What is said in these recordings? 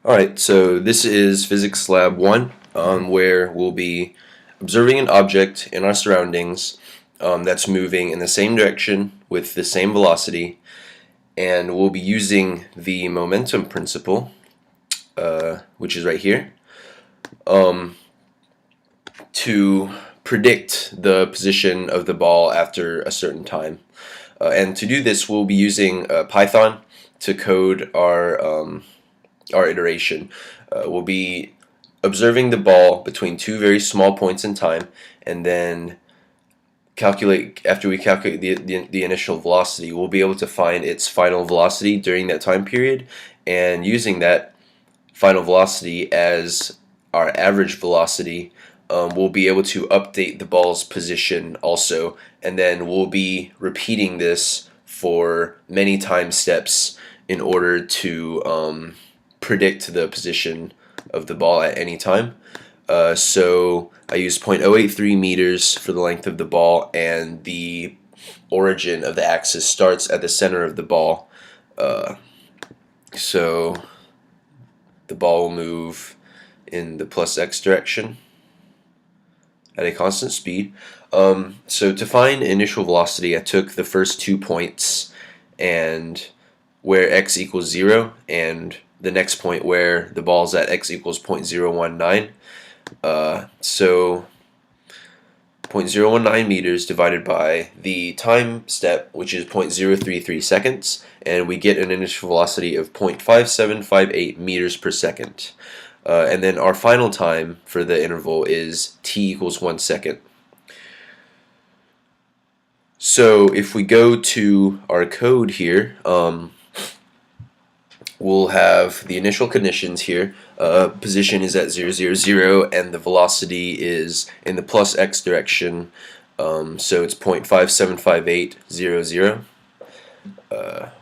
Alright, so this is Physics Lab 1, where we'll be observing an object in our surroundings that's moving in the same direction with the same velocity, and we'll be using the momentum principle, which is right here, to predict the position of the ball after a certain time. And to do this, we'll be using Python to code our iteration. We'll be observing the ball between two very small points in time, and then after we calculate the initial velocity, we'll be able to find its final velocity during that time period, and using that final velocity as our average velocity, we'll be able to update the ball's position also, and then we'll be repeating this for many time steps in order to predict the position of the ball at any time. So I used 0.083 meters for the length of the ball, and the origin of the axis starts at the center of the ball. So the ball will move in the plus x direction at a constant speed. So to find initial velocity, I took the first 2 points and where x equals 0, and the next point where the ball's at x equals 0.019. So 0.019 meters divided by the time step, which is 0.033 seconds, and we get an initial velocity of 0.5758 meters per second. And then our final time for the interval is t equals 1 second. So if we go to our code here, we'll have the initial conditions here. Position is at 0, 0, 0, and the velocity is in the plus x direction, so it's 0.5758, 0, 0.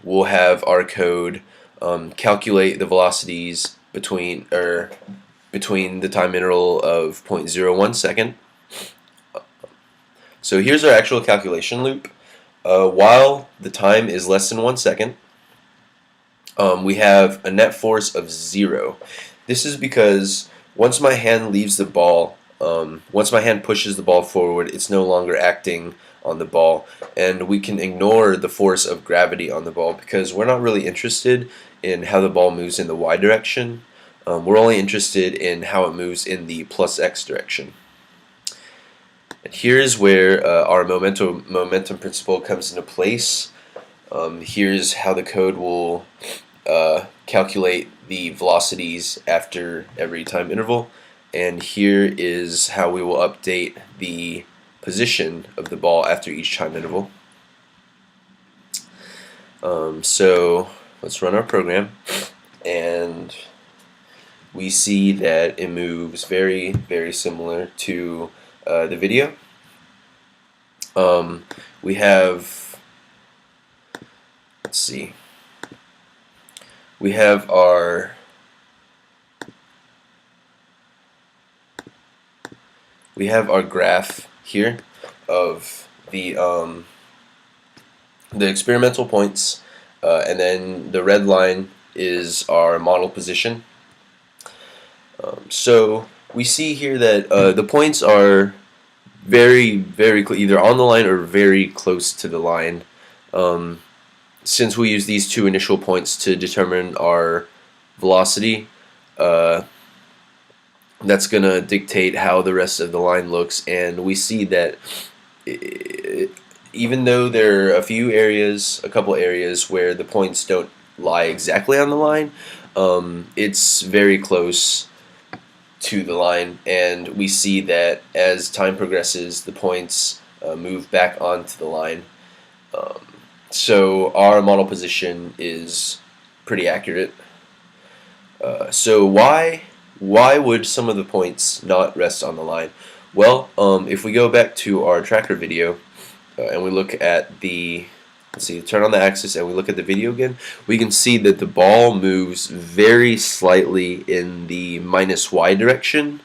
We'll have our code calculate the velocities between the time interval of 0.01 second. So here's our actual calculation loop. While the time is less than 1 second, we have a net force of 0. This is because once my hand leaves the ball, once my hand pushes the ball forward, it's no longer acting on the ball, and we can ignore the force of gravity on the ball because we're not really interested in how the ball moves in the y direction. We're only interested in how it moves in the plus x direction. And here's where our momentum principle comes into place. Here's how the code will calculate the velocities after every time interval, and here is how we will update the position of the ball after each time interval. So let's run our program, and we see that it moves very, very similar to the video. We have, let's see, we have our graph here of the experimental points, and then the red line is our model position. So we see here that the points are very, very either on the line or very close to the line. Since we use these two initial points to determine our velocity, that's going to dictate how the rest of the line looks, and we see that even though there are a couple areas where the points don't lie exactly on the line, it's very close to the line, and we see that as time progresses, the points move back onto the line. So our model position is pretty accurate. So why would some of the points not rest on the line? Well, if we go back to our tracker video and we look at turn on the axis and we look at the video again, we can see that the ball moves very slightly in the minus y direction.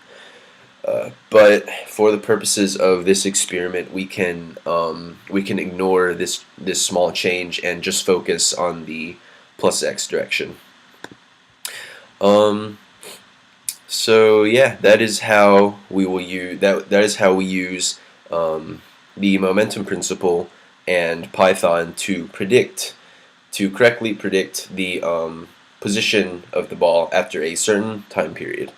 But for the purposes of this experiment, we can ignore this small change and just focus on the plus x direction. Um, so yeah, that is how we will use that is how we use the momentum principle and Python to correctly predict the position of the ball after a certain time period.